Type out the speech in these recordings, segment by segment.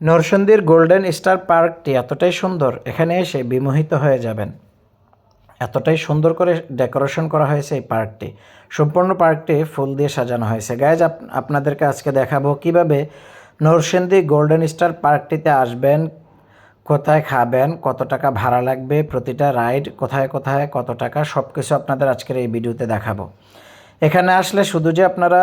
নরসিংদীর golden star পার্কটি এতটাই সুন্দর, এখানে এসে বিমোহিত হয়ে যাবেন। এতটাই সুন্দর করে ডেকোরেশন করা হয়েছে এই পার্কটি। সম্পূর্ণ পার্কটি ফুল দিয়ে সাজানো হয়েছে। গাইজ আপনাদেরকে আজকে দেখাবো কিভাবে নরসিংদী গোল্ডেন স্টার পার্কটিতে আসবেন, কোথায় খাবেন, কত টাকা ভাড়া লাগবে, প্রতিটা রাইড কোথায় কোথায় কত টাকা, সব কিছু আপনাদের আজকের এই ভিডিওতে দেখাবো। এখানে আসলে শুধু যে আপনারা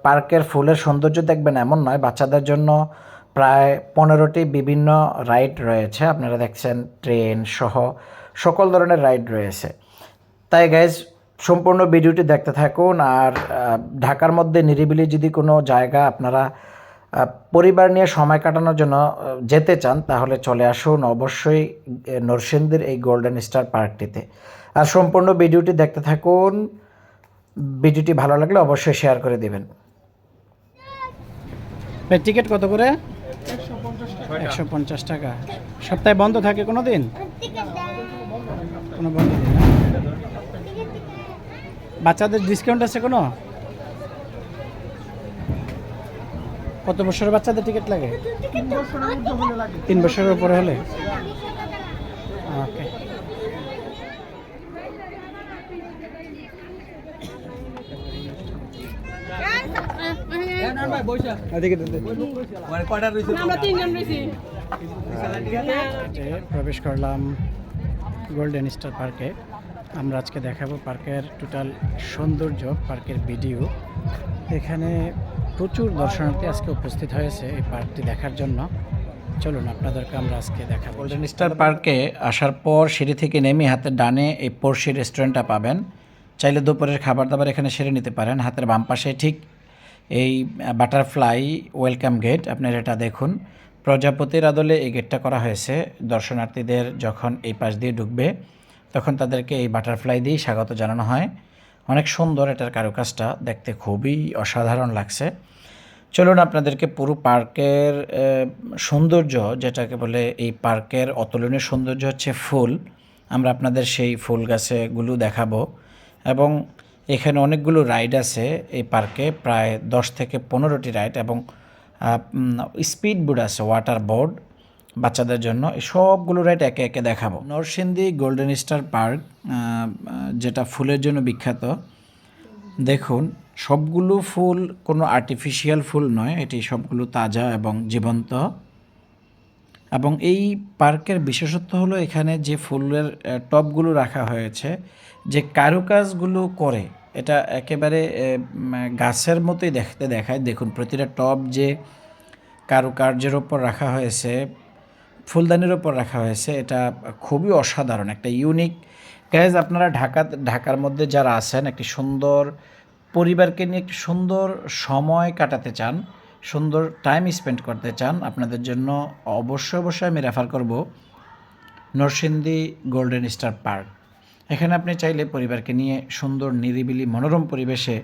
পার্কের ফুলের সৌন্দর্য দেখবেন এমন নয়, বাচ্চাদের জন্য প্রায় 15টি বিভিন্ন রাইড রয়েছে। আপনারা দেখছেন ট্রেন সহ সকল ধরনের রাইড রয়েছে। তাই গাইজ সম্পূর্ণ ভিডিওটি দেখতে থাকুন। আর ঢাকার মধ্যে নিরিবিলি যদি কোনো জায়গা আপনারা পরিবার নিয়ে সময় কাটানোর জন্য যেতে চান, তাহলে চলে আসুন অবশ্যই নরসিংদীর এই গোল্ডেন স্টার পার্কটিতে। আর সম্পূর্ণ ভিডিওটি দেখতে থাকুন। ভিডিওটি ভালো লাগলে অবশ্যই শেয়ার করে দেবেন। টিকিট কত করে? 150 টাকা। সপ্তাহে বন্ধ থাকে কোনো দিন? কোনো বন্ধ দিন না? বাচ্চাদের ডিসকাউন্ট আছে কোনো? কত বছরের বাচ্চাদের টিকিট লাগে? 3 বছরের উপরে হলে। ওকে। প্রবেশ করলাম গোল্ডেন স্টার পার্কে। আমরা আজকে দেখাবো পার্কের টোটাল সৌন্দর্য, পার্কের ভিডিও। এখানে প্রচুর দর্শনার্থী আজকে উপস্থিত হয়েছে এই পার্কটি দেখার জন্য। চলুন আপনাদেরকে আমরা আজকে দেখাবো। গোল্ডেন স্টার পার্কে আসার পর সিঁড়ি থেকে নেমে হাতের ডানে এই পড়শি রেস্টুরেন্টটা পাবেন। চাইলে দুপুরের খাবার দাবার এখানে সেরে নিতে পারেন। হাতের বাম পাশে ঠিক এই বাটারফ্লাই ওয়েলকাম গেট, আপনারা এটা দেখুন। প্রজাপতির আদলে এই গেটটা করা হয়েছে। দর্শনার্থীদের যখন এই পাশ দিয়ে ঢুকবে তখন তাদেরকে এই বাটারফ্লাই দিয়েই স্বাগত জানানো হয়। অনেক সুন্দর এটার কারুকাজটা, দেখতে খুবই অসাধারণ লাগছে। চলুন আপনাদেরকে পুরো পার্কের সৌন্দর্য, যেটাকে বলে এই পার্কের অতুলনীয় সৌন্দর্য হচ্ছে ফুল, আমরা আপনাদের সেই ফুল গাছগুলো দেখাবো। এবং এখানে অনেকগুলো রাইড আছে এই পার্কে, প্রায় 10 থেকে 15টি রাইড, এবং স্পিড বোর্ড আছে, ওয়াটার বোর্ড বাচ্চাদের জন্য। এই সবগুলো রাইড একে একে দেখাবো। নরসিংদী গোল্ডেন স্টার পার্ক যেটা ফুলের জন্য বিখ্যাত, দেখুন সবগুলো ফুল কোনো আর্টিফিশিয়াল ফুল নয়, এটি সবগুলো তাজা এবং জীবন্ত। এবং এই পার্কের বিশেষত্ব হলো এখানে যে ফুলের টবগুলো রাখা হয়েছে, যে কারুকাজগুলো করে, এটা একেবারে গাছের মতোই দেখতে দেখায়। দেখুন প্রতিটা টব যে কারুকার্যের ওপর রাখা হয়েছে, ফুলদানির ওপর রাখা হয়েছে, এটা খুবই অসাধারণ, একটা ইউনিক। গাইজ আপনারা ঢাকার মধ্যে যারা আছেন, একটি সুন্দর পরিবারকে নিয়ে একটি সুন্দর সময় কাটাতে চান, সুন্দর টাইম স্পেন্ড করতে চান, আপনাদের জন্য অবশ্যই আমি রেফার করব নরসিংদী গোল্ডেন স্টার পার্ক। এখানে আপনি চাইলে পরিবারকে নিয়ে সুন্দর নিরিবিলি মনোরম পরিবেশে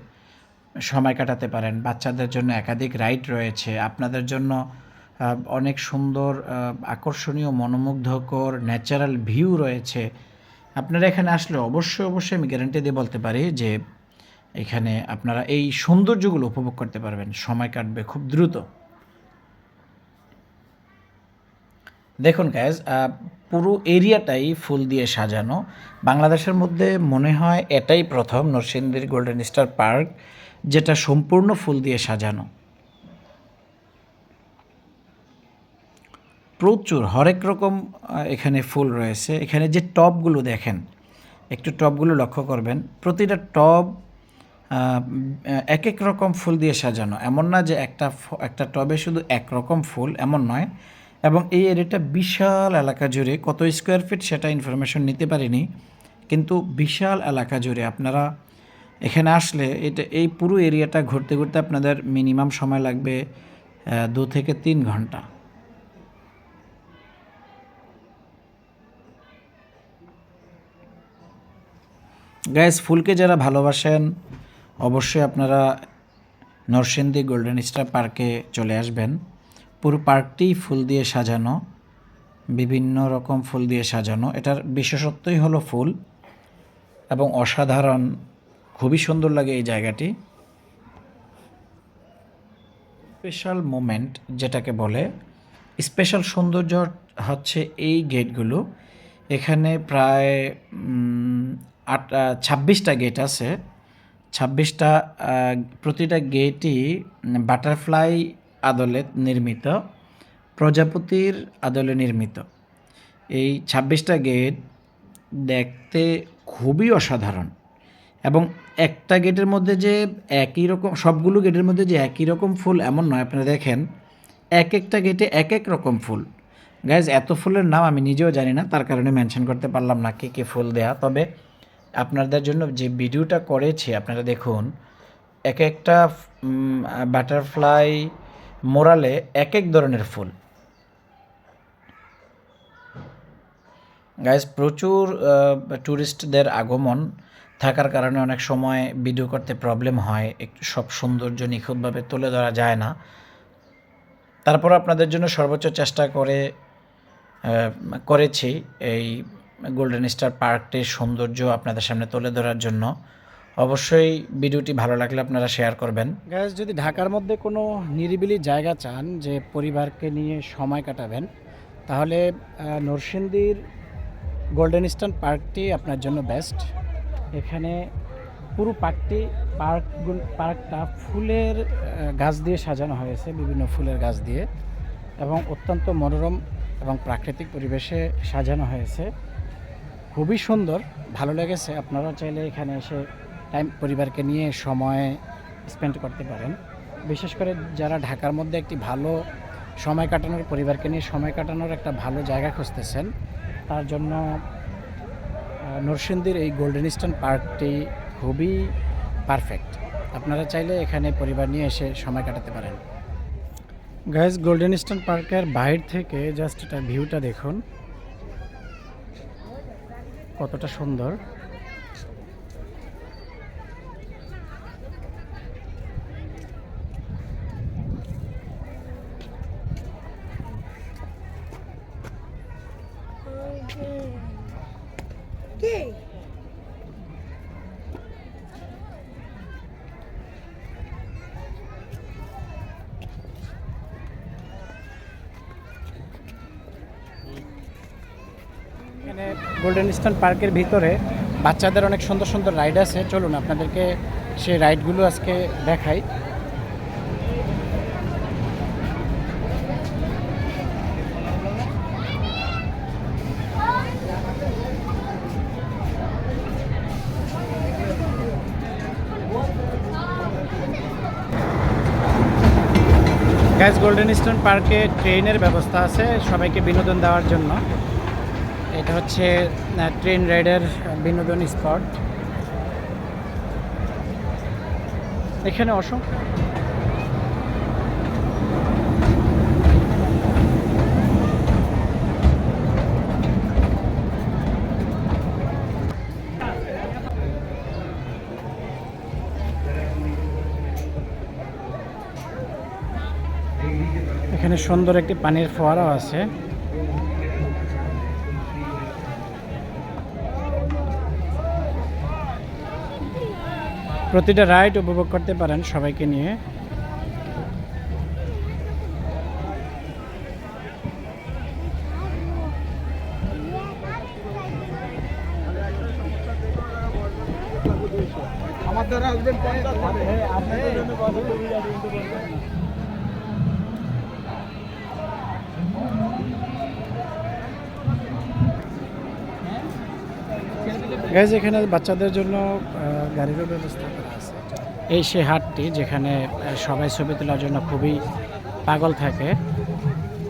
সময় কাটাতে পারেন। বাচ্চাদের জন্য একাধিক রাইড রয়েছে, আপনাদের জন্য অনেক সুন্দর আকর্ষণীয় মনোমুগ্ধকর ন্যাচারাল ভিউ রয়েছে। আপনারা এখানে আসলে অবশ্যই আমি গ্যারান্টি দিয়ে বলতে পারি যে এখানে আপনারা এই সৌন্দর্যগুলো উপভোগ করতে পারবেন, সময় কাটবে খুব দ্রুত। দেখুন গাইজ, পুরো এরিয়াটাই ফুল দিয়ে সাজানো। বাংলাদেশের মধ্যে মনে হয় এটাই প্রথম নরসিংদীর গোল্ডেন স্টার পার্ক যেটা সম্পূর্ণ ফুল দিয়ে সাজানো। প্রচুর হরেক রকম এখানে ফুল রয়েছে। এখানে যে টবগুলো দেখেন, একটু টবগুলো লক্ষ্য করবেন, প্রতিটা টব এক এক রকম ফুল দিয়ে সাজানো। এমন না যে একটা টবে শুধু একরকম ফুল, এমন নয়। এবং এই এরিয়াটা বিশাল এলাকা জুড়ে, কত স্কোয়ার ফিট সেটা ইনফরমেশন নিতে পারিনি, কিন্তু বিশাল এলাকা জুড়ে আপনারা এখানে আসলে এই পুরো এরিয়াটা ঘুরতে ঘুরতে আপনাদের মিনিমাম সময় লাগবে 2 থেকে 3 ঘন্টা। গাইজ ফুলকে যারা ভালোবাসেন অবশ্যই আপনারা নরসিংদী গোল্ডেন স্টার পার্কে চলে আসবেন। পুরো পার্কটি ফুল দিয়ে সাজানো, বিভিন্ন রকম ফুল দিয়ে সাজানো। এটার বিশেষত্বই হলো ফুল, এবং অসাধারণ, খুবই সুন্দর লাগে এই জায়গাটি। স্পেশাল মোমেন্ট যেটাকে বলে, স্পেশাল সৌন্দর্য হচ্ছে এই গেটগুলো। এখানে প্রায় 26টা গেট আছে। 26টা, প্রতিটা গেটই বাটারফ্লাই আদলে নির্মিত, প্রজাপতির আদলে নির্মিত। এই 26টা গেট দেখতে খুবই অসাধারণ, এবং একটা গেটের মধ্যে যে একই রকম, সবগুলো গেটের মধ্যে যে একই রকম ফুল এমন নয়। আপনারা দেখেন এক একটা গেটে এক এক রকম ফুল। গাইজ, এত ফুলের নাম আমি নিজেও জানি না, তার কারণে মেনশন করতে পারলাম না কে কে ফুল দেয়া। তবে আপনাদের জন্য যে ভিডিওটা করেছি আপনারা দেখুন, এক একটা বাটারফ্লাই মোরালে এক এক ধরনের ফুল। গাইজ, প্রচুর ট্যুরিস্টদের আগমন থাকার কারণে অনেক সময় ভিডিও করতে প্রবলেম হয়, একটু সব সৌন্দর্য নিখুঁতভাবে তুলে ধরা যায় না। তারপর আপনাদের জন্য সর্বোচ্চ চেষ্টা করেছি এই গোল্ডেন স্টার পার্কটির সৌন্দর্য আপনাদের সামনে তুলে ধরার জন্য। অবশ্যই ভিডিওটি ভালো লাগলে আপনারা শেয়ার করবেন। গাইজ, যদি ঢাকার মধ্যে কোনো নিরিবিলি জায়গা চান যে পরিবারকে নিয়ে সময় কাটাবেন, তাহলে নরসিংদীর গোল্ডেন স্টার পার্কটি আপনার জন্য বেস্ট। এখানে পুরো পার্কটা ফুলের গাছ দিয়ে সাজানো হয়েছে, বিভিন্ন ফুলের গাছ দিয়ে, এবং অত্যন্ত মনোরম এবং প্রাকৃতিক পরিবেশে সাজানো হয়েছে। খুবই সুন্দর, ভালো লেগেছে। আপনারা চাইলে এখানে এসে পরিবারকে নিয়ে সময় স্পেন্ড করতে পারেন। বিশেষ করে যারা ঢাকার মধ্যে একটি ভালো সময় কাটানোর, পরিবারকে নিয়ে সময় কাটানোর একটা ভালো জায়গা খুঁজতেছেন, তার জন্য নরসিংদীর এই গোল্ডেন স্টার পার্কটি খুবই পারফেক্ট। আপনারা চাইলে এখানে পরিবার নিয়ে এসে সময় কাটাতে পারেন। গাইজ, গোল্ডেন স্টার পার্কের বাইরে থেকে জাস্ট এটা ভিউটা দেখুন, কতটা সুন্দর। এখানে গোল্ডেন স্টার পার্কের ভিতরে বাচ্চাদের অনেক সুন্দর সুন্দর রাইড আছে। চলুন আপনাদেরকে সেই রাইডগুলো আজকে দেখাই। গাইজ, গোল্ডেন স্টার পার্কে ট্রেনের ব্যবস্থা আছে সবাইকে বিনোদন দেওয়ার জন্য। এটা হচ্ছে ট্রেন রাইডের বিনোদন স্পট। এখানে অসংখ্য এখানে সুন্দর একটি পানির ফোয়ারাও আছে। প্রতিটা রাইড উপভোগ করতে পারেন সবাইকে নিয়ে। আমার দ্বারা আসবেন গাইজ, এখানে বাচ্চাদের জন্য গাড়িরও ব্যবস্থা করা আছে। এই সে হাটটি যেখানে সবাই ছবি তোলার জন্য খুবই পাগল থাকে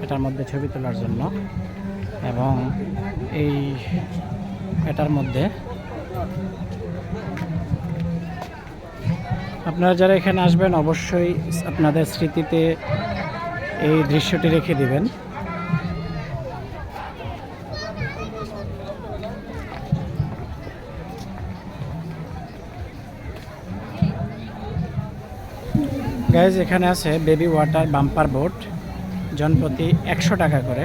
এটার মধ্যে ছবি তোলার জন্য, এবং এটার মধ্যে আপনারা যারা এখানে আসবেন অবশ্যই আপনাদের স্মৃতিতে এই দৃশ্যটি রেখে দিবেন। গাইজ, এখানে আছে বেবি ওয়াটার বাম্পার বোট, জনপ্রতি 100 টাকা করে।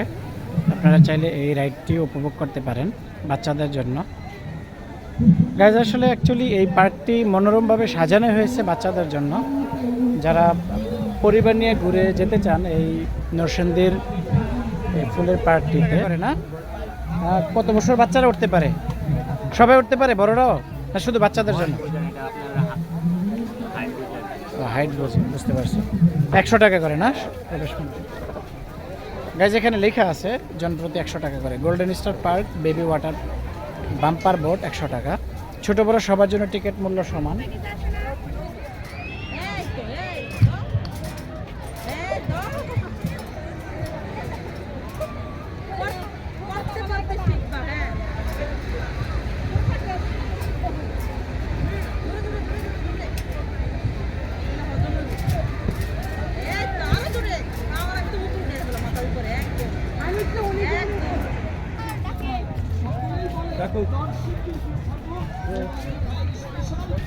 আপনারা চাইলে এই রাইডটি উপভোগ করতে পারেন বাচ্চাদের জন্য। গাইজ, আসলে অ্যাকচুয়ালি এই পার্কটি মনোরমভাবে সাজানো হয়েছে বাচ্চাদের জন্য। যারা পরিবার নিয়ে ঘুরে যেতে চান এই নরসিংদীর এই ফুলের পার্কটিতে পারে না? কত বছর বাচ্চারা উঠতে পারে? সবাই উঠতে পারে, বড়রাও না শুধু বাচ্চাদের জন্য? হাইট বুঝতে পারছি। 100 টাকা করে না প্রবেশ মূল্য? গাইজ এখানে লেখা আছে জনপ্রতি 100 টাকা করে। Golden star park baby water bumper boat 100 টাকা। ছোট বড় সবার জন্য টিকিট মূল্য সমান।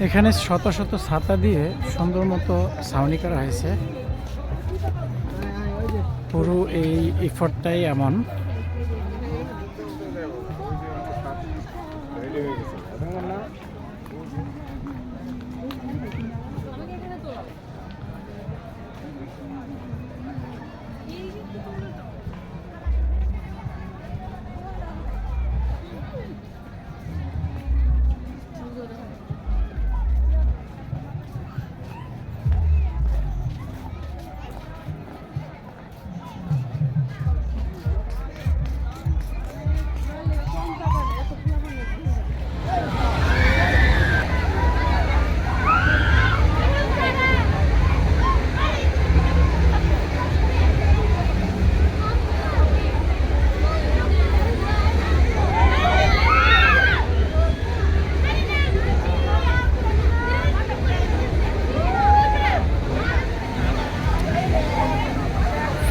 এখানে শত শত ছাতা দিয়ে সুন্দর মতো ছাউনি করা হয়েছে। পুরো এই এফর্টটাই এমন।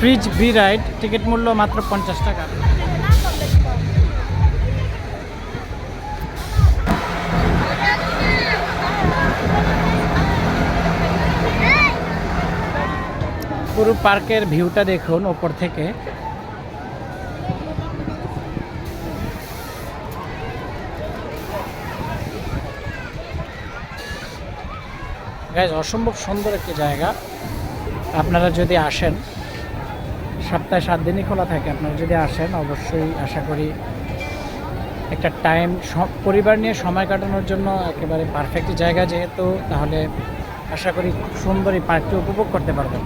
ফ্রিজ বি রাইড টিকিট মূল্য মাত্র 50 টাকা। পুরো পার্কের ভিউটা দেখুন ওপর থেকে। গাইজ অসম্ভব সুন্দর একটি জায়গা। আপনারা যদি আসেন, সপ্তাহে 7 দিনই খোলা থাকে, আপনারা যদি আসেন অবশ্যই আশা করি একটা টাইম পরিবার নিয়ে সময় কাটানোর জন্য একেবারে পারফেক্ট জায়গা যেহেতু, তাহলে আশা করি খুব সুন্দর এই পার্কটি উপভোগ করতে পারবেন।